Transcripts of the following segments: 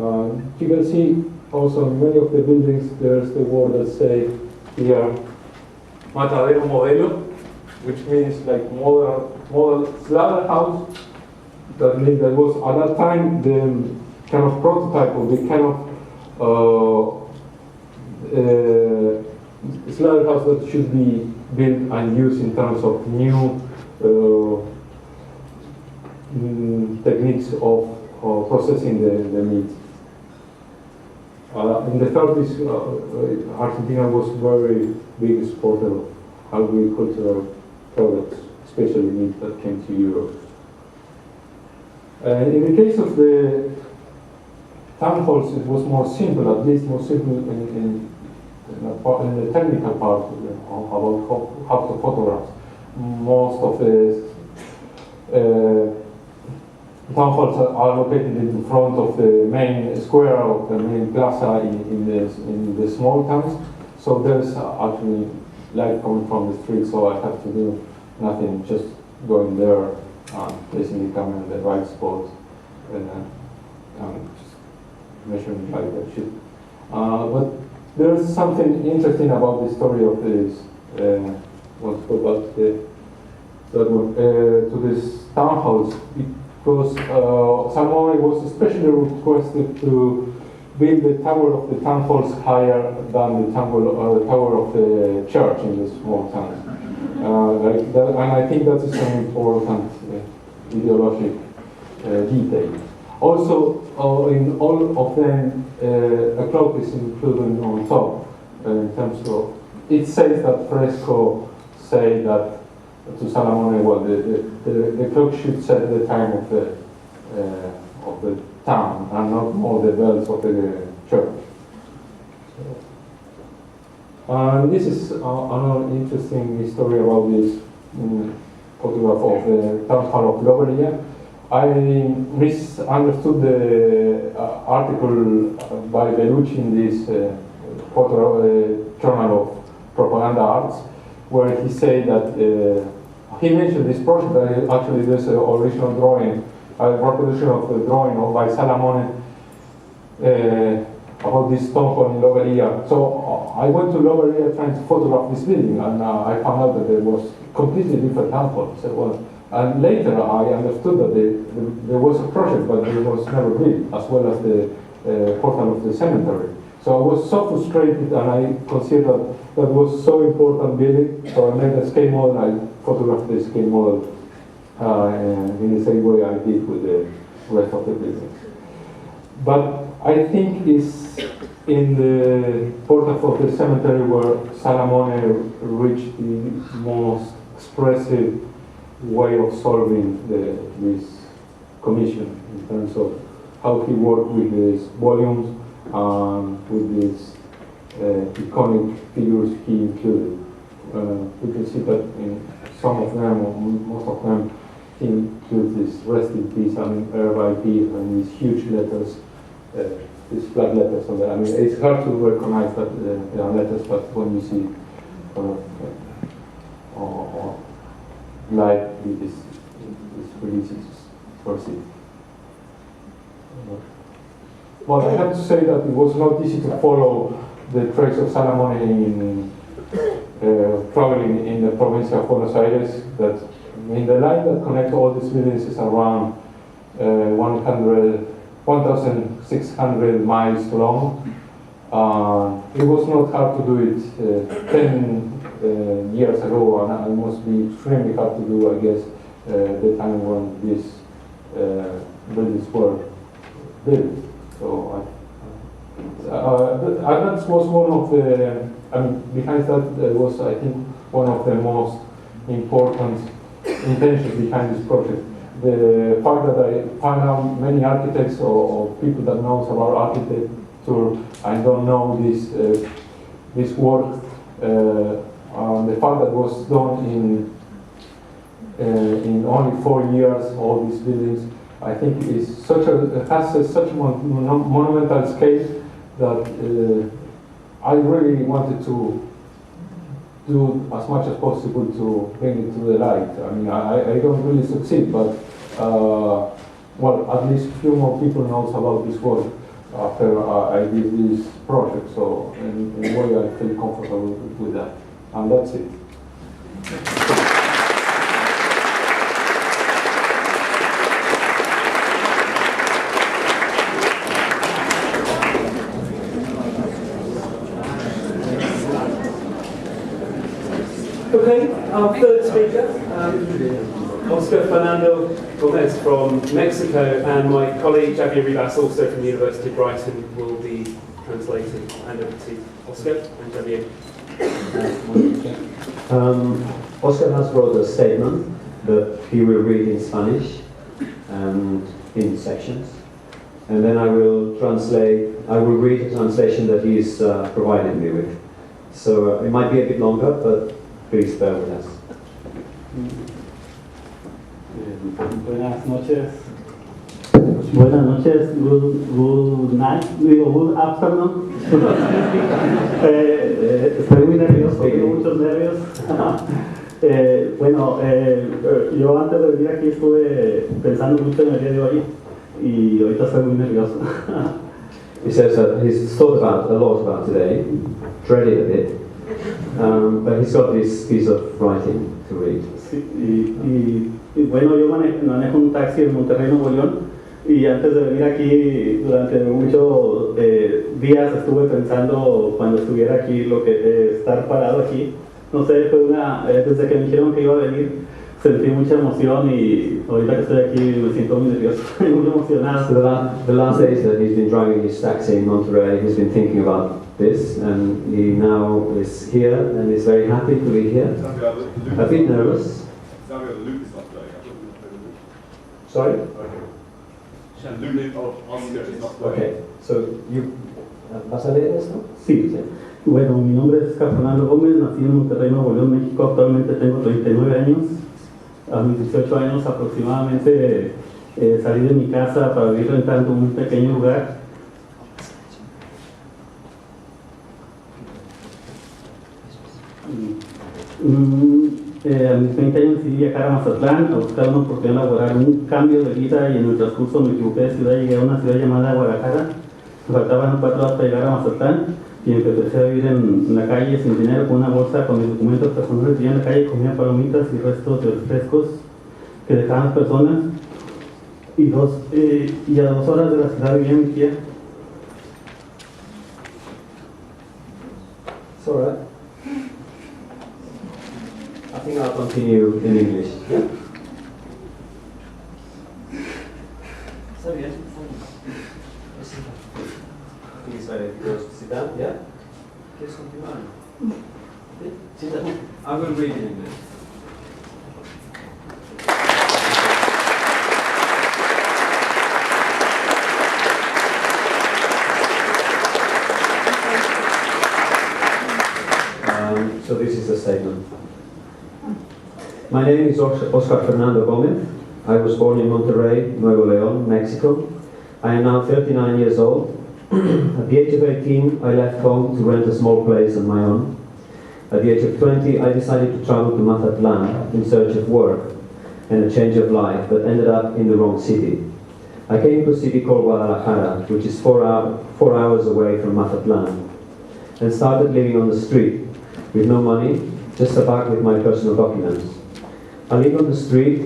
You can see also in many of the buildings there's the word that say here Matadero Modelo, which means like model slaughterhouse. That means that was at that time the kind of prototype of the kind of slaughterhouse that should be built and used in terms of new techniques of processing the meat. In the 30s, Argentina was very big exporter of agricultural products, especially meat that came to Europe. In the case of the town halls, it was more simple, at least more simple in the technical part about how to photograph. Most of the town halls are located in front of the main square of the main plaza in the small towns. So there's actually light coming from the street, so I have to do nothing, just going there and placing the camera in the right spot and just measuring like that shit. But there's something interesting about the story of this. Let's go back to this townhouse, because Salomone was especially requested to build the tower of the town halls higher than the tower of the church in the small town. Like that, and I think that is an important ideological detail. Also, in all of them, a clock is included on top. In terms of, it says that Fresco say that to Salamone, well, the clock should set the time of the town and not all the bells of the church. And this is another interesting story about this photograph of the town hall of Lobelia. I misunderstood the article by Bellucci in this Journal of Propaganda Arts, where he said that he mentioned this project. Actually, there's an original drawing, a reproduction of the drawing by Salamone about this town hall in Lobelia. So I went to Lobelia trying to photograph this building, and I found out that there was completely different town hall. So, well, and later I understood that there was a project, but it was never built, as well as the portal of the cemetery. So I was so frustrated, and I considered that was so important building. So I made a scale model. I photographed the scale model in the same way I did with the rest of the buildings. But I think it's in the portal of the cemetery where Salamone reached the most expressive way of solving this commission in terms of how he worked with these volumes and with these iconic figures he included. You can see that in some of them, or most of them, he includes this rest in peace and RIP and these huge letters, these flat letters on there. I mean, it's hard to recognize that they are letters, but when you see live, it's really easy to foresee. Well, I have to say that it was not easy to follow the trace of Salamone in traveling in the province of Buenos Aires. That in the line that connects all these buildings is around 1,600 miles long. It was not hard to do it 10 years ago, and it must be extremely hard to do, I guess, the time when these buildings were built. So that was one of the, behind that was, I think, one of the most important intentions behind this project. The fact that I find out many architects or people that knows about architecture and don't know this work, the fact that was done in only 4 years, all these buildings, I think is such a monumental scale that I really wanted to do as much as possible to bring it to the light. I mean, I don't really succeed, but well, at least few more people knows about this work. after I did this project. So in a way I feel comfortable with that. And that's it. Okay, our third speaker, Oscar Fernando Gomez from Mexico, and my colleague Javier Rivas, also from the University of Brighton, will be translating. And over to Oscar and Javier. Oscar has wrote a statement that he will read in Spanish and in sections, and then I will read the translation that he's provided me with. So it might be a bit longer, but please bear with us. Buenas noches. Buenas noches. Good night. Good afternoon. Estoy muy nervioso, tengo muchos nervios. Yo antes de venir aquí estuve pensando mucho en el día de hoy y ahorita estoy muy nervioso. He says that he's thought a lot about today, dreaded a bit, but he's got this piece of writing to read. Sí, bueno, yo manejo un taxi en Monterrey, Nuevo León, y antes de venir aquí, durante muchos días estuve pensando cuando estuviera aquí, lo que estar parado aquí, no sé, desde que me dijeron que iba a venir, sentí mucha emoción y ahorita que estoy aquí me siento muy nervioso, muy emocionado. So the last days that he's been driving his taxi in Monterrey, he's been thinking about this, and he now is here and is very happy to be here. A bit nervous. Sorry? Okay, so you ¿vas a leer esto? Sí. Bueno, mi nombre es Fernando Gómez, nací en Monterrey, Nuevo León, México. Actualmente tengo 39 años. A mis 18 años aproximadamente salí de mi casa para vivir rentando un pequeño lugar. A mis 20 años decidí viajar a Mazatlán a buscar una oportunidad laboral, un cambio de vida, y en el transcurso me equivoqué de ciudad, llegué a una ciudad llamada Guadalajara. Me faltaban 4 horas para llegar a Mazatlán y empecé a vivir en la calle sin dinero, con una bolsa con mis documentos personales. Vivía en la calle, comía palomitas y restos de refrescos que dejaban las personas, y a 2 horas de la ciudad vivía mi tía. It's all right. I think I'll continue in English. Yeah? Está bien. Please, sit down. Yeah? ¿Quieres continuar? Sit down. I will read in English. So this is a statement. My name is Oscar Fernando Gomez. I was born in Monterrey, Nuevo León, Mexico. I am now 39 years old. At the age of 18, I left home to rent a small place on my own. At the age of 20, I decided to travel to Mazatlan in search of work and a change of life, but ended up in the wrong city. I came to a city called Guadalajara, which is 4 hours away from Mazatlan, and started living on the street with no money, just a bag with my personal documents. I lived on the street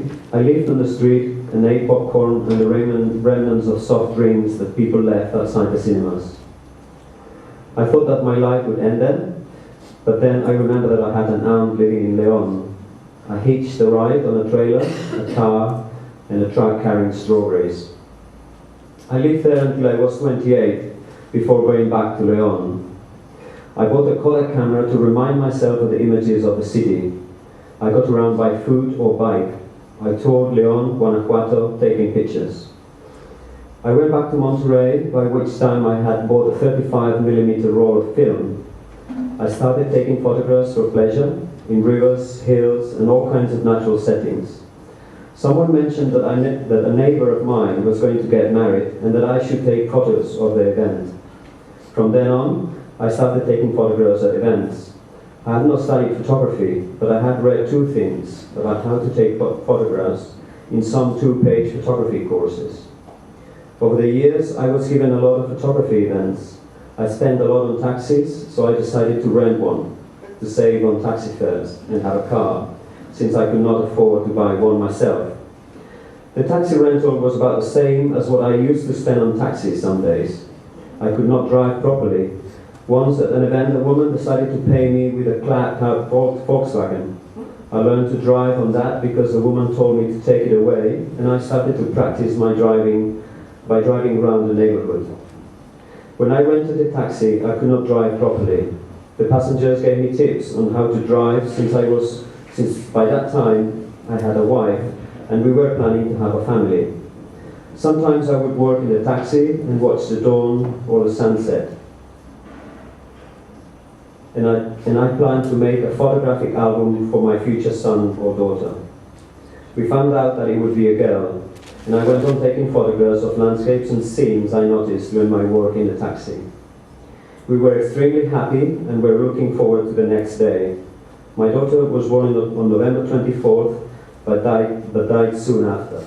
and ate popcorn and the remnants of soft drinks that people left outside the cinemas. I thought that my life would end then, but then I remembered that I had an aunt living in León. I hitched a ride on a trailer, a car, and a truck carrying strawberries. I lived there until I was 28, before going back to León. I bought a Kodak camera to remind myself of the images of the city. I got around by foot or bike. I toured León, Guanajuato, taking pictures. I went back to Monterrey, by which time I had bought a 35mm roll of film. I started taking photographs for pleasure, in rivers, hills, and all kinds of natural settings. Someone mentioned that a neighbor of mine was going to get married and that I should take photos of the event. From then on, I started taking photographs at events. I had not studied photography, but I had read 2 things about how to take photographs in some 2-page photography courses. Over the years, I was given a lot of photography events. I spent a lot on taxis, so I decided to rent one, to save on taxi fares and have a car, since I could not afford to buy one myself. The taxi rental was about the same as what I used to spend on taxis some days. I could not drive properly. Once at an event, a woman decided to pay me with a clad Volkswagen. I learned to drive on that because the woman told me to take it away, and I started to practice my driving by driving around the neighborhood. When I rented a taxi, I could not drive properly. The passengers gave me tips on how to drive since by that time I had a wife and we were planning to have a family. Sometimes I would work in the taxi and watch the dawn or the sunset. And I planned to make a photographic album for my future son or daughter. We found out that it would be a girl, and I went on taking photographs of landscapes and scenes I noticed during my work in the taxi. We were extremely happy and were looking forward to the next day. My daughter was born on November 24th, but died soon after.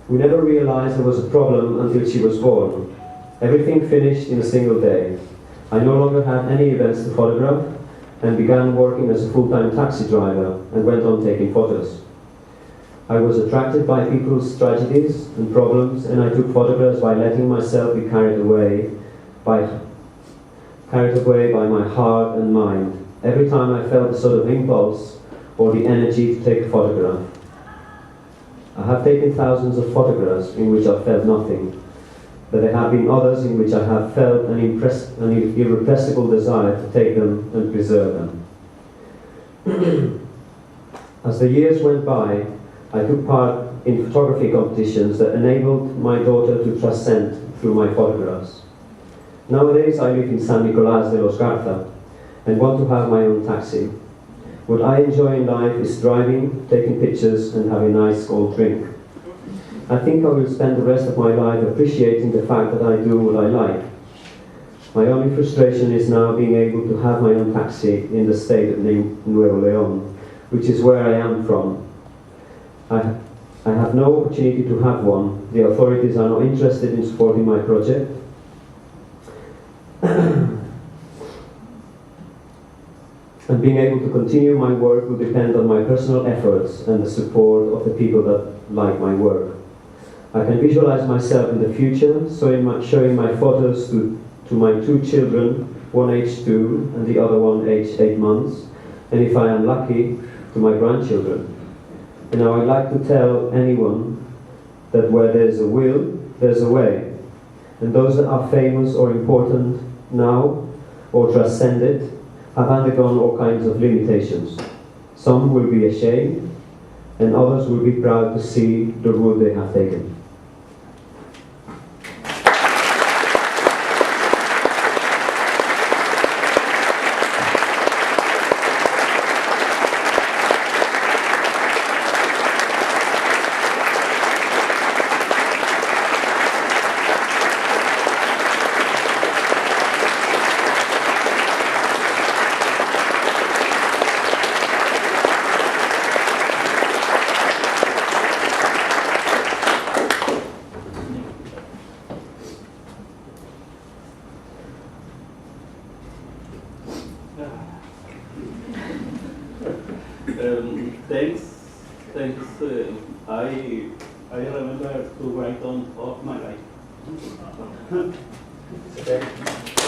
We never realized there was a problem until she was born. Everything finished in a single day. I no longer had any events to photograph and began working as a full-time taxi driver and went on taking photos. I was attracted by people's tragedies and problems, and I took photographs by letting myself be carried away by my heart and mind. Every time I felt a sort of impulse or the energy to take a photograph. I have taken thousands of photographs in which I felt nothing, but there have been others in which I have felt an irrepressible desire to take them and preserve them. As the years went by, I took part in photography competitions that enabled my daughter to transcend through my photographs. Nowadays I live in San Nicolás de los Garza and want to have my own taxi. What I enjoy in life is driving, taking pictures and having a nice cold drink. I think I will spend the rest of my life appreciating the fact that I do what I like. My only frustration is now being able to have my own taxi in the state of Nuevo León, which is where I am from. I have no opportunity to have one. The authorities are not interested in supporting my project. And being able to continue my work will depend on my personal efforts and the support of the people that like my work. I can visualize myself in the future, showing my photos to my two children, one aged 2 and the other one aged 8 months, and if I am lucky, to my grandchildren. And I would like to tell anyone that where there's a will, there's a way. And those that are famous or important now, or transcended, have undergone all kinds of limitations. Some will be ashamed, and others will be proud to see the road they have taken. Thanks. I remember to write on all my life. Okay.